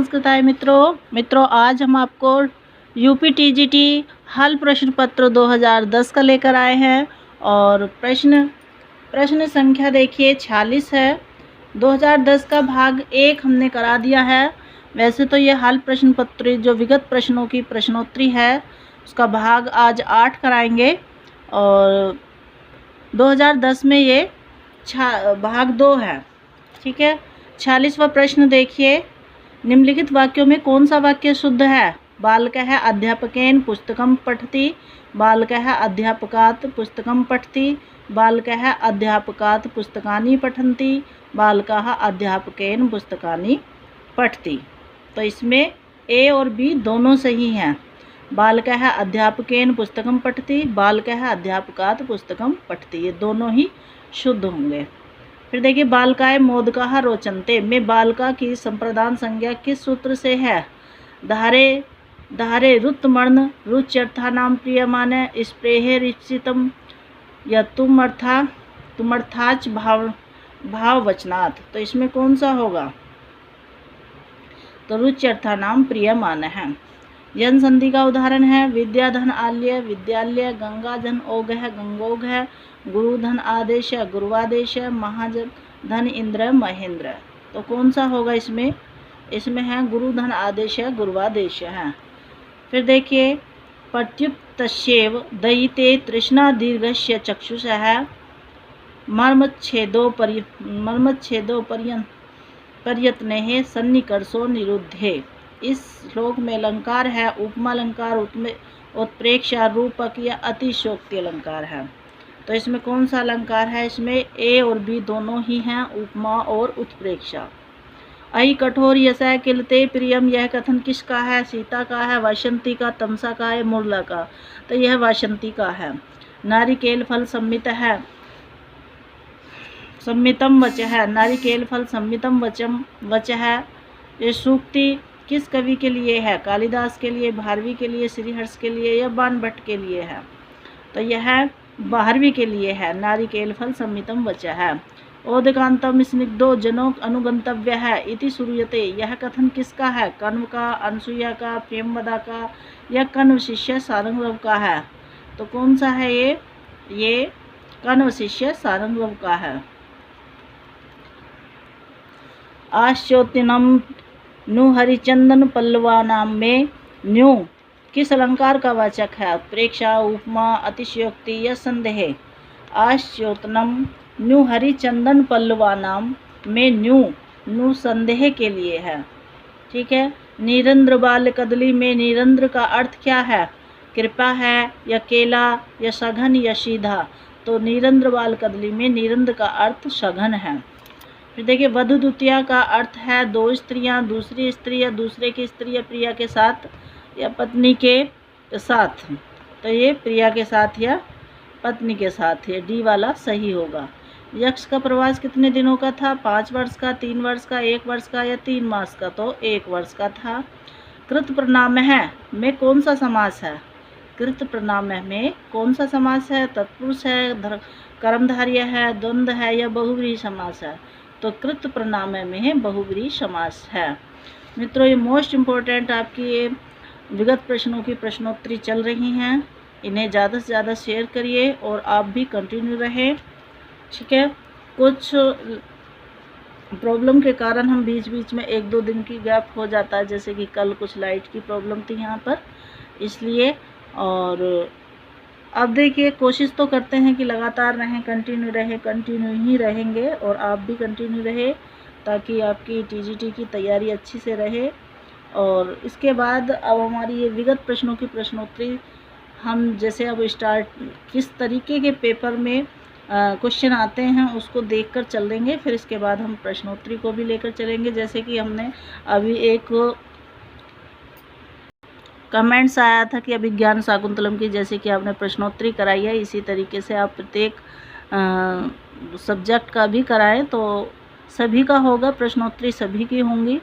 संस्कृताय मित्रों आज हम आपको यूपी टीजीटी हल प्रश्न पत्र 2010 का लेकर आए हैं और प्रश्न संख्या देखिए 46 है। 2010 का भाग 1 हमने करा दिया है। वैसे तो ये हल प्रश्न पत्र जो विगत प्रश्नों की प्रश्नोत्तरी है उसका भाग आज 8 कराएंगे और 2010 में ये भाग 2 है। ठीक है। 46वां प्रश्न देखिए, निम्नलिखित वाक्यों में कौन सा वाक्य शुद्ध है? बालकः अध्यापकेन पुस्तकं पठति, बालकः अध्यापकात् पुस्तकं पठति, बालकः अध्यापकात् पुस्तकानि पठन्ति, बालकाः अध्यापकेन पुस्तकानि पठति। तो इसमें ए और बी दोनों सही हैं। बालकः अध्यापकेन पुस्तकं पठति, बालकः अध्यापकात् पुस्तकं पठति, ये दोनों ही शुद्ध होंगे। फिर देखिए, बालकाय मोदकाः रोचन्ते में बालका की संप्रदान संज्ञा किस सूत्र से है? धारे रुत्मर्ण रुच्यर्थानां प्रियमाने स्प्रेहे रिप्सितम या तुमर्थाच भाववचनात्। तो इसमें कौन सा होगा? तो रुच्यर्थानां प्रियमाने है। यन संधि का उदाहरण है विद्याधन आल्य विद्यालय, गंगाधन ओघ है गंगोघ है, गुरुधन आदेश है गुरुवादेश है, महाधन इंद्र महेंद्र। तो कौन सा होगा इसमें? इसमें है गुरुधन आदेश है गुरुवादेश है। फिर देखिए, प्रत्युक्तस्यैव दयिते तृष्णा दीर्घस्य चक्षुषः मर्मच्छेदो पर्यत्ने सन्निकर्षो निरुद्धे। इस श्लोक में अलंकार है उपमा अलंकार, उत्प्रेक्षा, रूपक या अतिशयोक्ति अलंकार है। तो इसमें कौन सा अलंकार है? इसमें ए और बी दोनों ही हैं, उपमा और उत्प्रेक्षा। अहि कठोर यशः किलते प्रियम, यह कथन किसका है? सीता का है, वासंती का, तमसा का है, मुरला का। तो यह वासंती का है। नारिकेल फल सम्मित है, सम्मितम वच है, नारिकेल फल सम्मितम वच है। ये सूक्ति किस कवि के लिए है? कालिदास के लिए, भारवी के लिए, श्रीहर्ष के लिए या बाणभट्ट के लिए है? तो यह भारवी के लिए है। नारिकेल फल सम्मितम वच है। ओदकांतम स्निग्धो जनों अनुगंतव्य है इति श्रूयते, यह कथन किसका है? कण्व का, अनसुया का, प्रेमवदा का या कण्व शिष्य सारंगव का है? तो कौन सा है ये कण्व शिष्य सारंगव का है। आश्चोत्तिनम नु हरिचंदन पल्लवानाम में न्यू किस अलंकार का वाचक है? उत्प्रेक्षा, उपमा, अतिशयोक्ति या संदेह। आश्चोतनम न्यू हरिचंदन पल्लवानाम में न्यू संदेह के लिए है। ठीक है। निरंद्र बाल कदली में निरंद्र का अर्थ क्या है? कृपा है या केला या सघन या सीधा। तो निरंद्र बाल कदली में निरंद्र का अर्थ सघन है। फिर देखिए, वधू द्वितीया का अर्थ है दो स्त्रियां, दूसरी स्त्री या दूसरे की स्त्री या प्रिया के साथ या पत्नी के साथ। तो ये प्रिया के साथ या पत्नी के साथ है, डी वाला सही होगा। यक्ष का प्रवास कितने दिनों का था? 5 वर्ष का, 3 वर्ष का, 1 वर्ष का या 3 मास का? तो 1 वर्ष का था। कृत प्रणाम है में कौन सा समास है? कृत प्रणाम में कौन सा समास है? तत्पुरुष है, कर्मधारय है, द्वंद्व है या बहुव्रीहि समास है? तो कृत प्रणाम में बहुव्रीहि समास है। मित्रों, ये मोस्ट इम्पोर्टेंट आपकी ये विगत प्रश्नों की प्रश्नोत्तरी चल रही हैं। इन्हें ज़्यादा से ज़्यादा शेयर करिए और आप भी कंटिन्यू रहें। ठीक है। कुछ प्रॉब्लम के कारण हम बीच बीच में 1-2 दिन की गैप हो जाता है, जैसे कि कल कुछ लाइट की प्रॉब्लम थी यहाँ पर, इसलिए। और अब देखिए, कोशिश तो करते हैं कि लगातार रहें, कंटिन्यू ही रहेंगे और आप भी कंटिन्यू रहे ताकि आपकी टीजीटी की तैयारी अच्छी से रहे। और इसके बाद अब हमारी ये विगत प्रश्नों की प्रश्नोत्तरी हम जैसे अब स्टार्ट किस तरीके के पेपर में क्वेश्चन आते हैं उसको देखकर चल देंगे। फिर इसके बाद हम प्रश्नोत्तरी को भी लेकर चलेंगे। जैसे कि हमने अभी एक कमेंट्स आया था कि अभिज्ञान शाकुंतलम की जैसे कि आपने प्रश्नोत्तरी कराई है, इसी तरीके से आप प्रत्येक सब्जेक्ट का भी कराएं तो सभी का होगा, प्रश्नोत्तरी सभी की होंगी।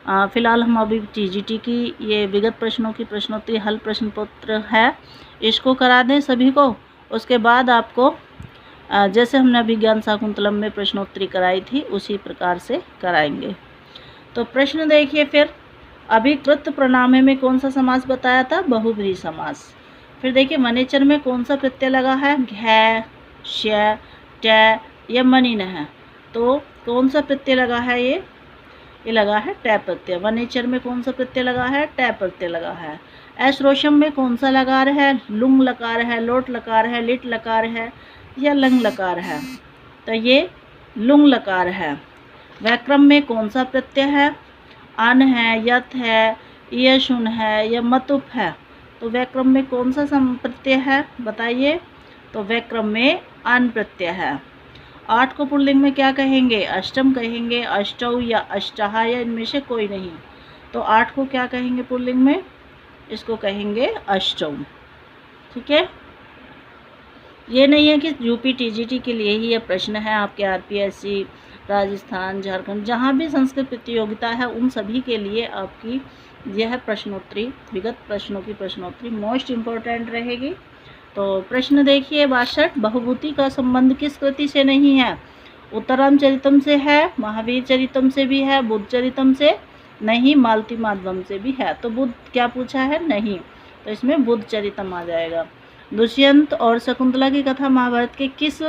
फ़िलहाल हम अभी टीजीटी की ये विगत प्रश्नों की प्रश्नोत्तरी हल प्रश्न पत्र है, इसको करा दें सभी को। उसके बाद आपको जैसे हमने अभिज्ञान शाकुंतलम में प्रश्नोत्तरी कराई थी उसी प्रकार से कराएंगे। तो प्रश्न देखिए फिर अभी कृत प्रणाम में कौन सा समास बताया था? बहुब्रीहि समास। फिर देखिए वनेचर में कौन सा प्रत्यय लगा है? घै, श, ट या मनिन है। तो कौन सा प्रत्यय लगा है? ये लगा है ट प्रत्यय। वनेचर में कौन सा प्रत्यय लगा है? ट प्रत्यय लगा है। ऐश्रोषम में कौन सा लकार है? लुंग लकार है, लोट लकार है, लिट लकार है या लंग लकार है? तो ये लुंग लकार है। व्याक्रम में कौन सा प्रत्यय है? अन है, यथ है, यशुन है या मतुप है? तो व्याक्रम में कौन सा प्रत्यय है बताइए? तो व्याक्रम में अन प्रत्यय है। 8 को पुल्लिंग में क्या कहेंगे? अष्टम कहेंगे, अष्टौ या अष्टहा या इनमें से कोई नहीं। तो 8 को क्या कहेंगे पुल्लिंग में? इसको कहेंगे अष्टौ। ठीक है, ये नहीं है कि यूपी टीजीटी के लिए ही यह प्रश्न है, आपके आरपीएससी, राजस्थान, झारखंड, जहाँ भी संस्कृत प्रतियोगिता है उन सभी के लिए आपकी यह प्रश्नोत्तरी, विगत प्रश्नों की प्रश्नोत्तरी मोस्ट इम्पोर्टेंट रहेगी। तो प्रश्न देखिए 62, बहुभूति का संबंध किस कृति से नहीं है? उत्तरराम चरितम से है, महावीर चरितम से भी है, बुद्ध चरितम से नहीं, मालती माधवम से भी है। तो बुद्ध क्या पूछा है? नहीं, तो इसमें बुद्ध चरितम आ जाएगा। दुष्यंत और शकुंतला की कथा महाभारत के किस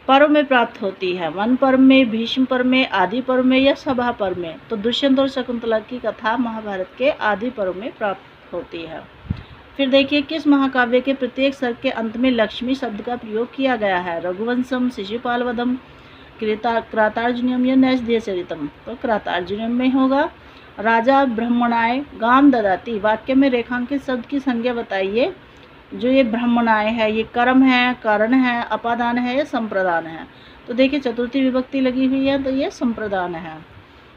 पर्व में प्राप्त होती है? वन पर्व में, भीष्म पर्व में, आदि पर्व में या सभा पर्व में? तो दुष्यंत और शकुंतला की कथा महाभारत के आदि पर्व में प्राप्त होती है। फिर देखिए किस महाकाव्य के प्रत्येक सर्ग के अंत में लक्ष्मी शब्द का प्रयोग किया गया है? रघुवंशम, शिशुपाल वधम, क्रातार्जुनियम या नैषधीय चरितम? तो क्रातार्जुनियम में होगा। राजा ब्रह्मणाय गाम ददाति वाक्य में रेखांकित शब्द की संज्ञा बताइए। जो ये ब्रह्मणाय है ये कर्म है, कारण है, अपादान है या संप्रदान है? तो देखिए चतुर्थी विभक्ति लगी हुई है, तो ये संप्रदान है।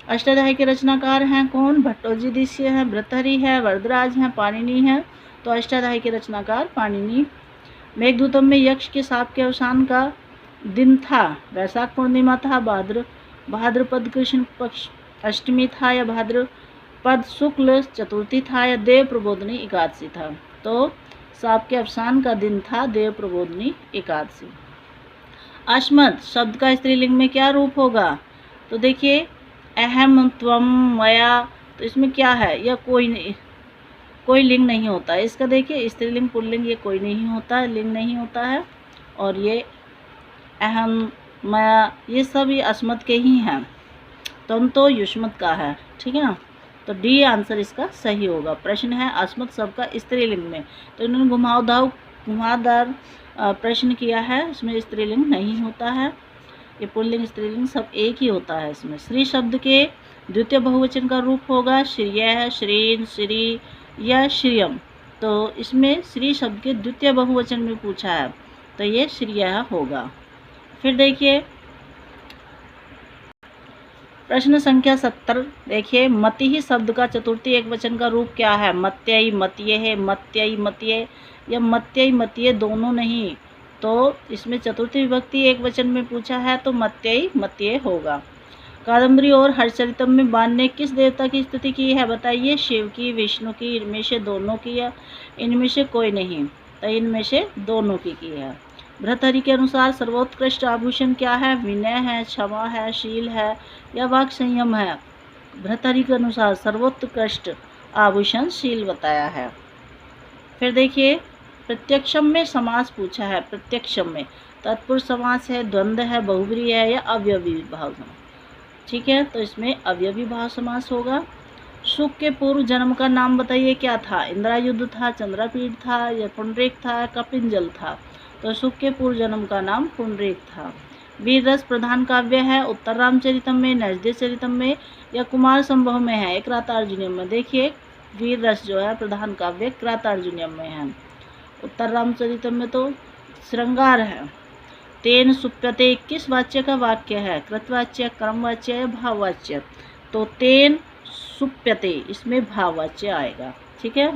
अष्टाध्यायी के रचनाकार हैं कौन? भट्टोजीदीस्य है, भर्तृहरि है, वरदराज हैं, पाणिनि है। तो अष्टाध्यायी के रचनाकार पाणिनि। मेघदूतम में यक्ष के साप के अवसान का दिन था? वैशाख पूर्णिमा था, भाद्रपद कृष्ण पक्ष अष्टमी था या भाद्रपद शुक्ल चतुर्थी था या देव प्रबोधनी एकादशी था? तो साप के अवसान का दिन था देव प्रबोधनी एकादशी। अस्मत् शब्द का स्त्रीलिंग में क्या रूप होगा? तो देखिए अहम, त्वम, मया, तो इसमें क्या है? यह कोई लिंग नहीं होता है इसका। देखिए स्त्रीलिंग, पुल्लिंग ये कोई नहीं होता है, लिंग नहीं होता है। और ये अहम, मया ये सब ये अस्मत् के ही हैं। तम तो युष्मत का है, ठीक है ना। तो डी आंसर इसका सही होगा। प्रश्न है अस्मत् शब्द का स्त्रीलिंग में, तो इन्होंने घुमावदार प्रश्न किया है, इसमें स्त्रीलिंग नहीं होता है। ये पुल्लिंग स्त्रीलिंग सब एक ही होता है इसमें। श्री शब्द के द्वितीय बहुवचन का रूप होगा श्रिय, श्रीन, श्री या श्रियम। तो इसमें श्री शब्द के द्वितीय बहुवचन में पूछा है, तो ये श्रिय होगा। फिर देखिए प्रश्न संख्या 70, देखिए मति ही शब्द का चतुर्थी एक वचन का रूप क्या है? मत्यई, मतिये है, मत्यई, मतिये या मत्यई, मतिये दोनों नहीं। तो इसमें चतुर्थी विभक्ति एक वचन में पूछा है, तो मत्यई, मतिये होगा। कादम्बरी और हर्षचरितम में बाण ने किस देवता की स्तुति की है? बताइए। शिव की, विष्णु की, इनमें से दोनों की या इनमें से कोई नहीं? तो इनमें से दोनों की है। भर्तृहरि के अनुसार सर्वोत्कृष्ट आभूषण क्या है? विनय है, क्षमा है, शील है या वाक संयम है? भर्तृहरि के अनुसार सर्वोत्कृष्ट आभूषण शील बताया है। फिर देखिए प्रत्यक्षम में समास पूछा है। प्रत्यक्षम में तत्पुरुष समास है, द्वंद्व है, बहुब्रीहि है या अवयवी भाव समास? ठीक है, तो इसमें अवयवी भाव समास होगा। शुक के पूर्व जन्म का नाम बताइए क्या था? इंद्रायुध था, चंद्रपीठ था या पुंडरीक था, कपिंजल था? तो शुक के पूर्व जन्म का नाम पुंडरीक था। वीर रस प्रधान काव्य है उत्तर रामचरितम में, नैषधीय चरितम में या कुमार संभव में है? क्रातार्जुनीयम में। देखिए वीर रस जो है प्रधान काव्य क्रातार्जुनीयम में है। उत्तर रामचरितम में तो श्रृंगार है। तेन सुप्यते किस वाच्य का वाक्य है? कृतवाच्य, कर्मवाच्य या भाववाच्य? तो तेन सुप्यते इसमें भाववाच्य आएगा। ठीक है।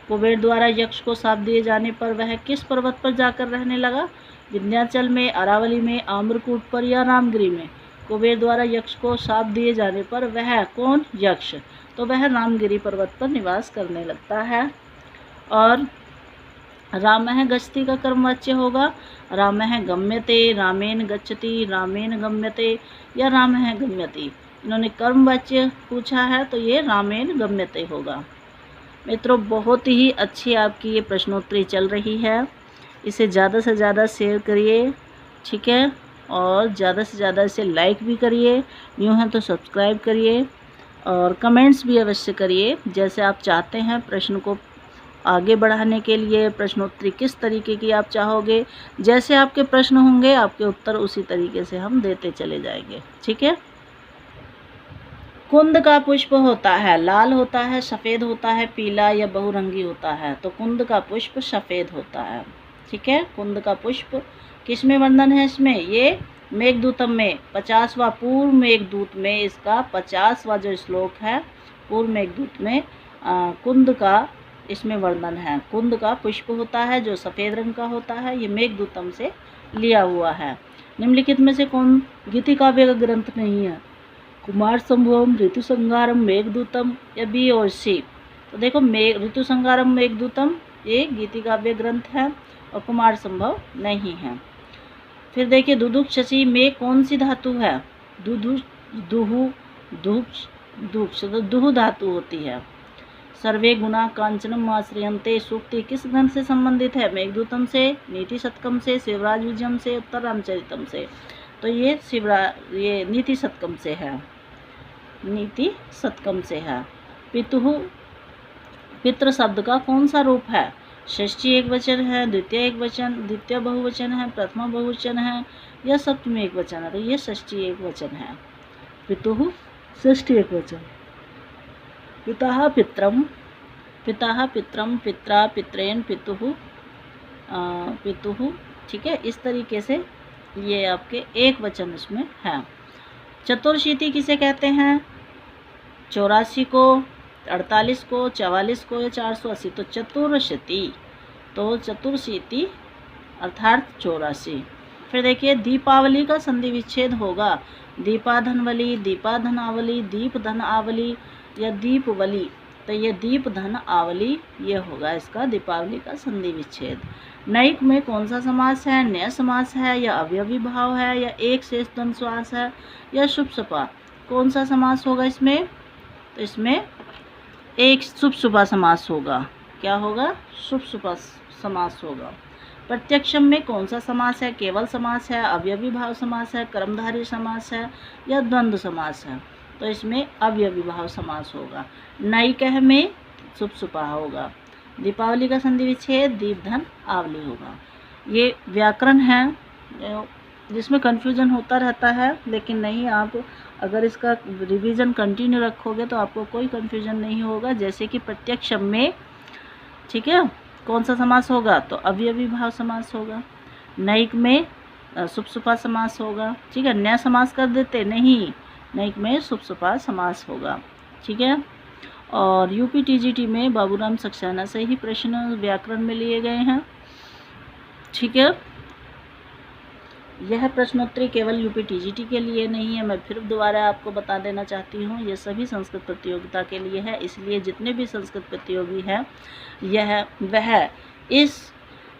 कुबेर द्वारा यक्ष को शाप दिए जाने पर वह किस पर्वत पर जाकर रहने लगा? विंध्याचल में, अरावली में, आम्रकूट पर या रामगिरी में? कुबेर द्वारा यक्ष को शाप दिए जाने पर वह कौन? यक्ष। तो वह रामगिरी पर्वत पर निवास करने लगता है। और रामः गच्छति का कर्मवाच्य होगा रामः गम्यते, रामेण गच्छति, रामेण गम्यते या रामः गम्यति। इन्होंने कर्मवाच्य पूछा है तो ये रामेण गम्यते होगा। मित्रों बहुत ही अच्छी आपकी ये प्रश्नोत्तरी चल रही है, इसे ज़्यादा से ज़्यादा शेयर करिए, ठीक है, और ज़्यादा से ज़्यादा इसे लाइक भी करिए, न्यू है तो सब्सक्राइब करिए और कमेंट्स भी अवश्य करिए जैसे आप चाहते हैं प्रश्न को आगे बढ़ाने के लिए, प्रश्नोत्तरी किस तरीके की आप चाहोगे, जैसे आपके प्रश्न होंगे आपके उत्तर उसी तरीके से हम देते चले जाएंगे, ठीक है। कुंद का पुष्प होता है, लाल होता है, सफ़ेद होता है, पीला या बहुरंगी होता है। तो कुंद का पुष्प सफ़ेद होता है, ठीक है। कुंद का पुष्प किस में वर्णन है इसमें, ये मेघदूतम में 50वां पूर्व मेघदूत में इसका 50वां जो श्लोक है पूर्व मेघदूत में कुंद का इसमें वर्णन है। कुंद का पुष्प होता है जो सफ़ेद रंग का होता है, ये मेघदूतम से लिया हुआ है। निम्नलिखित में से कौन गीति काव्य का ग्रंथ नहीं है, कुमार संभवम, ऋतु संगारम, मेघदूतम या बी और सी। तो देखो ऋतु संगारम मेघदूतम ये गीति काव्य ग्रंथ है और कुमार संभव नहीं है। फिर देखिए दुदुक्षसी में कौन सी धातु है, दुहु तो दुहु धातु होती है। सर्वे गुणा कांचनम आश्रयन्ते सूक्ति किस ग्रंथ से संबंधित है, मेघदूतम से, नीति शतकम से, शिवराज विजयम से, उत्तर रामचरितम से। तो ये नीति शतकम से है, नीति शतकम से है। पितुहु पितृ शब्द का कौन सा रूप है, षष्ठी एक वचन है, द्वितीय एक वचन, द्वितीय बहुवचन है, प्रथमा बहुवचन है या सप्तमी एक वचन है। तो ये षष्ठी एक वचन है, पितुहु षष्ठी एक वचन। पिता पित्रम, पिता पित्रम, पित्रा पित्रेन, पितुहु पितुहु, ठीक है। इस तरीके से ये आपके एक वचन इसमें है। चतुर्शीति किसे कहते हैं, 84 को, 48 को, 44 को या 480। तो चतुर्शीति, तो चतुर्शीति अर्थात 84। फिर देखिए दीपावली का संधि विच्छेद होगा, दीपाधनवली, दीपाधनावली, दीपधन आवली या दीपवली। तो ये दीपधन आवली ये होगा इसका दीपावली का संधि विच्छेद। नैक में कौन सा समास है, नया समास है या अवयवी भाव है या एक शेष द्वंद्व समास है या शुभ सपा। कौन सा समास होगा इसमें, तो इसमें एक शुभ सुपा समास होगा। क्या होगा, शुभ सुपा समास होगा। प्रत्यक्षम में कौन सा समास है, केवल समास है, अवयवी भाव समास है, कर्मधारय समास है या द्वंद्व समास है। तो इसमें अवयवी भाव समास होगा। नैकः में शुभ सुपा होगा। दीपावली का संधि विच्छेद दीपधन आवली होगा। ये व्याकरण है जिसमें कन्फ्यूजन होता रहता है, लेकिन नहीं, आप अगर इसका रिवीजन कंटिन्यू रखोगे तो आपको कोई कन्फ्यूजन नहीं होगा। जैसे कि प्रत्यक्षम में, ठीक है, कौन सा समास होगा, तो अवयवी भाव समास होगा। नैक में शुभ सुपा समास होगा, ठीक है। नया समास कर देते, नहीं, नैक में शुभ सुपा समास होगा, ठीक है। और यूपी टीजीटी में बाबूराम सक्सेना से ही प्रश्न व्याकरण में लिए गए हैं, ठीक है। यह प्रश्नोत्तरी केवल यूपी टीजीटी के लिए नहीं है, मैं फिर दोबारा आपको बता देना चाहती हूँ, यह सभी संस्कृत प्रतियोगिता के लिए है। इसलिए जितने भी संस्कृत प्रतियोगी हैं वह इस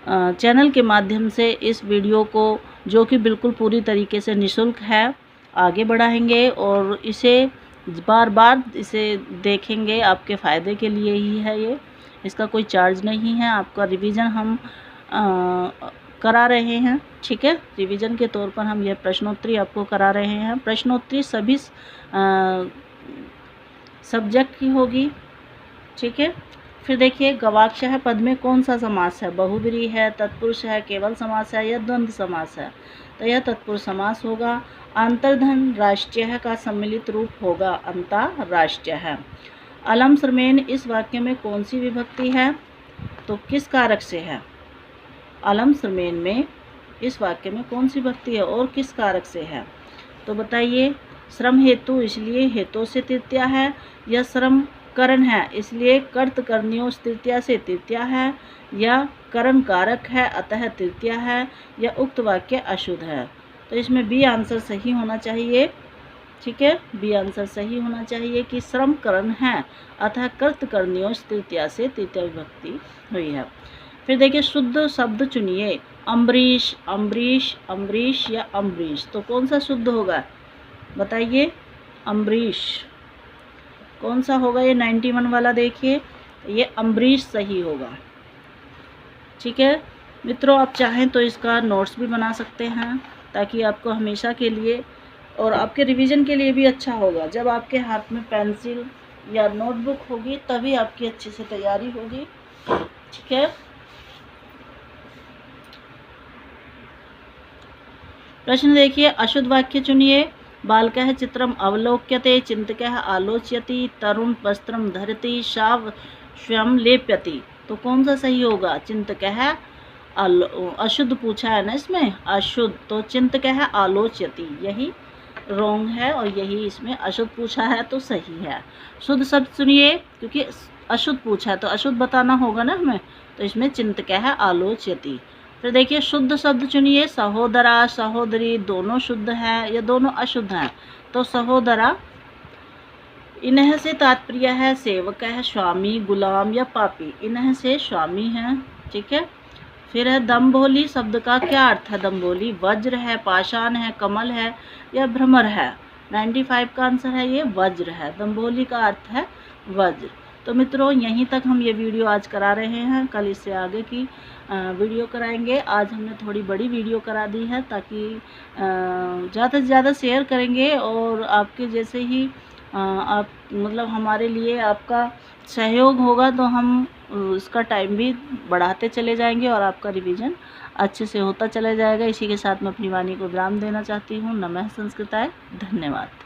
चैनल के माध्यम से इस वीडियो को, जो कि बिल्कुल पूरी तरीके से निःशुल्क है, आगे बढ़ाएंगे और इसे बार बार इसे देखेंगे। आपके फ़ायदे के लिए ही है ये, इसका कोई चार्ज नहीं है। आपका रिवीजन हम करा रहे हैं, ठीक है। रिवीजन के तौर पर हम यह प्रश्नोत्तरी आपको करा रहे हैं। प्रश्नोत्तरी सभी सब्जेक्ट की होगी, ठीक है। फिर देखिए गवाक्षः पद में कौन सा समास है, बहुब्रीहि है, तत्पुरुष है, केवल समास है या द्वंद्व समास है। तो यह तत्पुरुष समास होगा। अंतर्धन राष्ट्रीय का सम्मिलित रूप होगा अंतर्राष्ट्रीय। अलम श्रमेण इस वाक्य में कौन सी विभक्ति है, तो किस कारक से है। अलम श्रमेण में इस वाक्य में कौन सी विभक्ति है और किस कारक से है, तो बताइए। श्रम हेतु इसलिए हेतु से तृतीया है, या श्रम करण है इसलिए कर्त करनियों तृतीया से तृतीया है, या करण कारक है अतः तृतीया है, या उक्त वाक्य अशुद्ध है। तो इसमें बी आंसर सही होना चाहिए, ठीक है। बी आंसर सही होना चाहिए कि श्रम करण है अतः कर्त करनियों तृतीया से तृतीया विभक्ति हुई है। फिर देखिए शुद्ध शब्द चुनिए, अम्बरीश, अम्बरीश, अम्बरीश या अम्बरीश। तो कौन सा शुद्ध होगा बताइए। अम्बरीश। कौन सा होगा ये 91 वाला? देखिए ये अम्बरीश सही होगा। ठीक है मित्रों, आप चाहें तो इसका नोट्स भी बना सकते हैं ताकि आपको हमेशा के लिए और आपके रिवीजन के लिए भी अच्छा होगा। जब आपके हाथ में पेंसिल या नोटबुक होगी तभी आपकी अच्छे से तैयारी होगी। ठीक है, प्रश्न देखिए, अशुद्ध वाक्य चुनिए। बालकः चित्रम अवलोक्यते, चिंतकः आलोच्यति, तरुण वस्त्रम धरति, शाव स्वयं लेप्यति। तो कौन सा सही होगा? चिंतकः अशुद्ध पूछा है ना इसमें, अशुद्ध, तो चिंतकः आलोच्यति यही रॉन्ग है और यही इसमें अशुद्ध पूछा है तो सही है। शुद्ध शब्द सुनिए, क्योंकि अशुद्ध पूछा है तो अशुद्ध बताना होगा ना हमें, तो इसमें चिंतकः आलोच्यति। फिर देखिए शुद्ध शब्द चुनिए। सहोदरा सहोदरी दोनों शुद्ध हैं या दोनों अशुद्ध हैं? तो सहोदरा, इन्ह से तात्पर्य है सेवक है, स्वामी, गुलाम या पापी। इन्ह से स्वामी है। ठीक है, फिर है दम्भोली शब्द का क्या अर्थ है? दम्भोली वज्र है, पाषाण है, कमल है या भ्रमर है? 95 का आंसर है ये वज्र है। दम्भोली का अर्थ है वज्र। तो मित्रों यहीं तक हम ये वीडियो आज करा रहे हैं, कल इससे आगे की वीडियो कराएंगे। आज हमने थोड़ी बड़ी वीडियो करा दी है ताकि ज़्यादा से ज़्यादा शेयर करेंगे और आपके जैसे ही आप मतलब हमारे लिए आपका सहयोग होगा तो हम इसका टाइम भी बढ़ाते चले जाएंगे और आपका रिवीजन अच्छे से होता चला जाएगा। इसी के साथ मैं अपनी वाणी को विराम देना चाहती हूँ। नमः संस्कृताय, धन्यवाद।